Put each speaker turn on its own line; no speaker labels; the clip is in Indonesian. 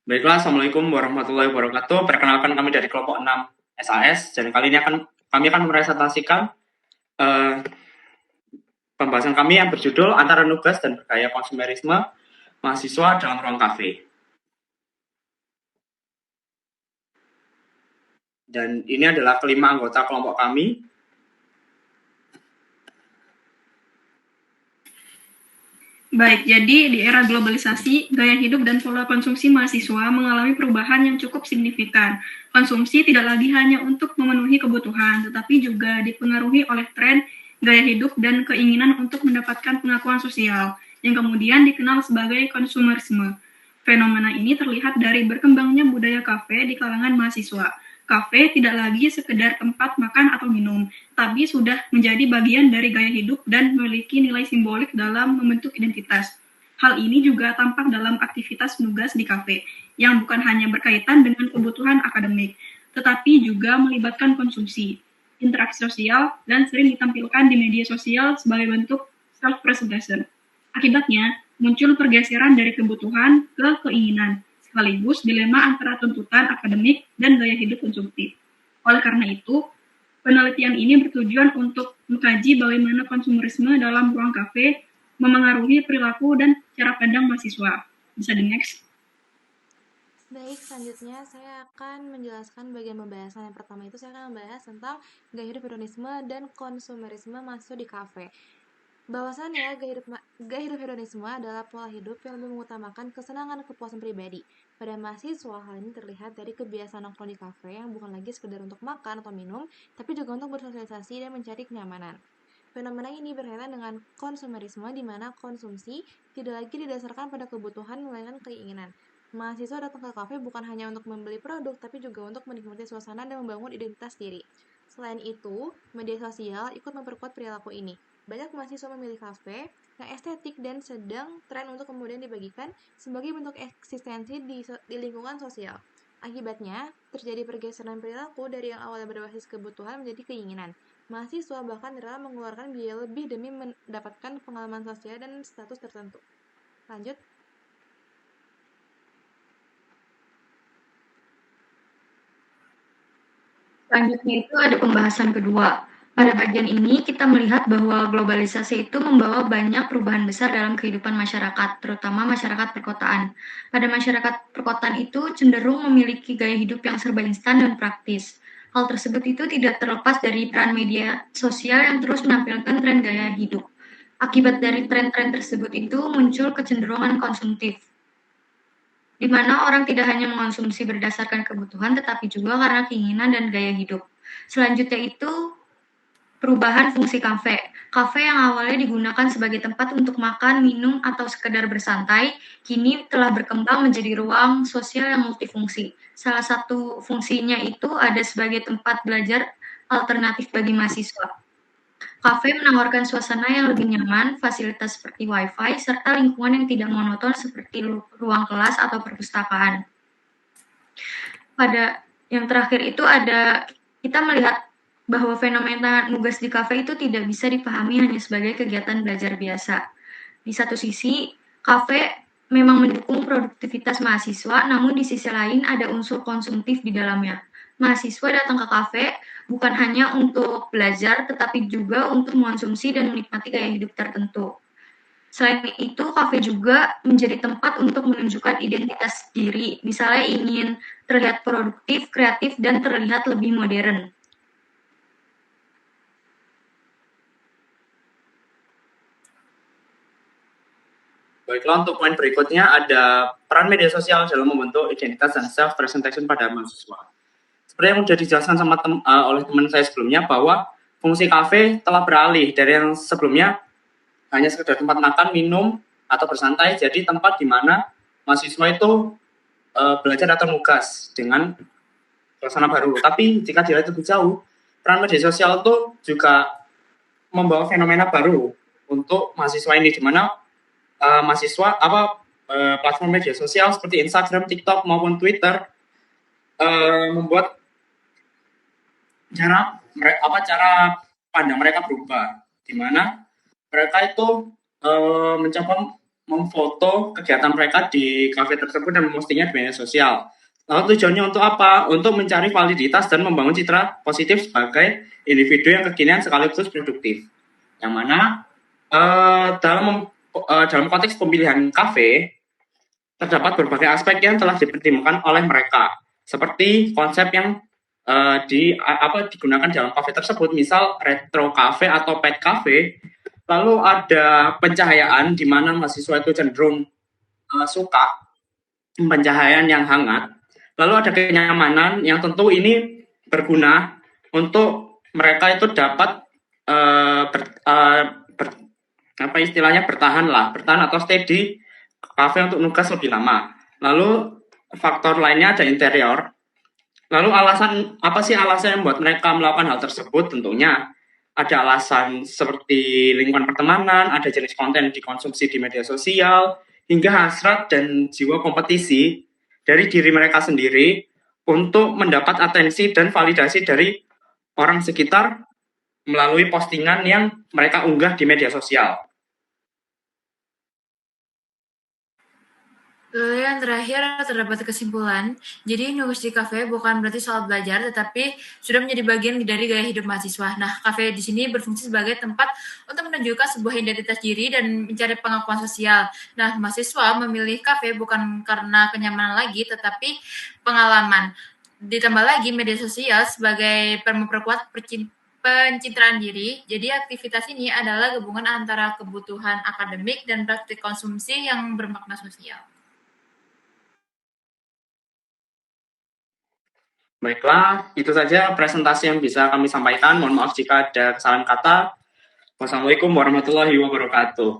Baiklah, Assalamualaikum warahmatullahi wabarakatuh. Perkenalkan kami dari kelompok 6 SAS, dan kali ini kami akan meresentasikan uh, pembahasan kami yang berjudul Antara Nugas dan Bergaya Konsumerisme Mahasiswa dalam Ruang Kafe. Dan ini adalah kelima anggota kelompok kami.
Baik, jadi di era globalisasi, gaya hidup dan pola konsumsi mahasiswa mengalami perubahan yang cukup signifikan. Konsumsi tidak lagi hanya untuk memenuhi kebutuhan, tetapi juga dipengaruhi oleh tren, gaya hidup, dan keinginan untuk mendapatkan pengakuan sosial, yang kemudian dikenal sebagai konsumerisme. Fenomena ini terlihat dari berkembangnya budaya kafe di kalangan mahasiswa. Kafe tidak lagi sekedar tempat makan atau minum, tapi sudah menjadi bagian dari gaya hidup dan memiliki nilai simbolik dalam membentuk identitas. Hal ini juga tampak dalam aktivitas nugas di kafe, yang bukan hanya berkaitan dengan kebutuhan akademik, tetapi juga melibatkan konsumsi, interaksi sosial, dan sering ditampilkan di media sosial sebagai bentuk self-presentation. Akibatnya, muncul pergeseran dari kebutuhan ke keinginan, sekaligus dilema antara tuntutan akademik dan gaya hidup konsumtif. Oleh karena itu, penelitian ini bertujuan untuk mengkaji bagaimana konsumerisme dalam ruang kafe memengaruhi perilaku dan cara pandang mahasiswa. Bisa di next.
Baik, selanjutnya saya akan menjelaskan bagian pembahasan. Yang pertama itu saya akan membahas tentang gaya hidup hedonisme dan konsumerisme masuk di kafe. Bahwasannya gaya hidup hedonisme adalah pola hidup yang lebih mengutamakan kesenangan dan kepuasan pribadi. Pada mahasiswa, hal ini terlihat dari kebiasaan nongkrong di kafe yang bukan lagi sekedar untuk makan atau minum, tapi juga untuk bersosialisasi dan mencari kenyamanan. Fenomena ini berkaitan dengan konsumerisme di mana konsumsi tidak lagi didasarkan pada kebutuhan melainkan keinginan. Mahasiswa datang ke kafe bukan hanya untuk membeli produk, tapi juga untuk menikmati suasana dan membangun identitas diri. Selain itu, media sosial ikut memperkuat perilaku ini. Banyak mahasiswa memilih kafe yang estetik dan sedang tren untuk kemudian dibagikan sebagai bentuk eksistensi di lingkungan sosial. Akibatnya, terjadi pergeseran perilaku dari yang awalnya berbasis kebutuhan menjadi keinginan. Mahasiswa bahkan rela mengeluarkan biaya lebih demi mendapatkan pengalaman sosial dan status tertentu. Lanjut.
Selanjutnya itu ada pembahasan kedua. Pada bagian ini kita melihat bahwa globalisasi itu membawa banyak perubahan besar dalam kehidupan masyarakat, terutama masyarakat perkotaan. Pada masyarakat perkotaan itu cenderung memiliki gaya hidup yang serba instan dan praktis. Hal tersebut itu tidak terlepas dari peran media sosial yang terus menampilkan tren gaya hidup. Akibat dari tren-tren tersebut itu muncul kecenderungan konsumtif, di mana orang tidak hanya mengonsumsi berdasarkan kebutuhan, tetapi juga karena keinginan dan gaya hidup. Selanjutnya itu perubahan fungsi kafe. Kafe yang awalnya digunakan sebagai tempat untuk makan, minum, atau sekedar bersantai, kini telah berkembang menjadi ruang sosial yang multifungsi. Salah satu fungsinya itu ada sebagai tempat belajar alternatif bagi mahasiswa. Kafe menawarkan suasana yang lebih nyaman, fasilitas seperti Wi-Fi, serta lingkungan yang tidak monoton seperti ruang kelas atau perpustakaan. Pada yang terakhir itu ada kita melihat bahwa fenomena nugas di kafe itu tidak bisa dipahami hanya sebagai kegiatan belajar biasa. Di satu sisi, kafe memang mendukung produktivitas mahasiswa, namun di sisi lain ada unsur konsumtif di dalamnya. Mahasiswa datang ke kafe bukan hanya untuk belajar, tetapi juga untuk mengonsumsi dan menikmati gaya hidup tertentu. Selain itu, kafe juga menjadi tempat untuk menunjukkan identitas diri, misalnya ingin terlihat produktif, kreatif, dan terlihat lebih modern.
Baiklah, untuk poin berikutnya ada peran media sosial dalam membentuk identitas dan self-presentation pada mahasiswa. Seperti yang sudah dijelaskan sama oleh teman saya sebelumnya, bahwa fungsi kafe telah beralih dari yang sebelumnya hanya sekedar tempat makan, minum, atau bersantai, jadi tempat di mana mahasiswa itu belajar atau nugas dengan suasana baru. Tapi jika dilihat lebih jauh, peran media sosial itu juga membawa fenomena baru untuk mahasiswa ini, di mana mahasiswa platform media sosial seperti Instagram, TikTok maupun Twitter membuat cara pandang mereka berubah, di mana mereka itu mencoba memfoto kegiatan mereka di kafe tersebut dan mempostingnya di media sosial. Lalu tujuannya untuk apa? Untuk mencari validitas dan membangun citra positif sebagai individu yang kekinian sekaligus produktif. Yang mana dalam konteks pemilihan kafe terdapat berbagai aspek yang telah dipertimbangkan oleh mereka, seperti konsep yang digunakan dalam kafe tersebut, misal retro cafe atau pet cafe. Lalu ada pencahayaan di mana mahasiswa itu cenderung suka pencahayaan yang hangat. Lalu ada kenyamanan yang tentu ini berguna untuk mereka itu dapat bertahan atau stay di kafe untuk nugas lebih lama. Lalu faktor lainnya ada interior. Lalu apa sih alasan yang membuat mereka melakukan hal tersebut? Tentunya ada alasan seperti lingkungan pertemanan, ada jenis konten yang dikonsumsi di media sosial, hingga hasrat dan jiwa kompetisi dari diri mereka sendiri untuk mendapat atensi dan validasi dari orang sekitar melalui postingan yang mereka unggah di media sosial.
Lalu yang terakhir terdapat kesimpulan, jadi nugas di kafe bukan berarti soal belajar, tetapi sudah menjadi bagian dari gaya hidup mahasiswa. Nah, kafe di sini berfungsi sebagai tempat untuk menunjukkan sebuah identitas diri dan mencari pengakuan sosial. Nah, mahasiswa memilih kafe bukan karena kenyamanan lagi, tetapi pengalaman. Ditambah lagi media sosial sebagai memperkuat pencitraan diri. Jadi aktivitas ini adalah gabungan antara kebutuhan akademik dan praktik konsumsi yang bermakna sosial.
Baiklah, itu saja presentasi yang bisa kami sampaikan. Mohon maaf jika ada kesalahan kata. Wassalamualaikum warahmatullahi wabarakatuh.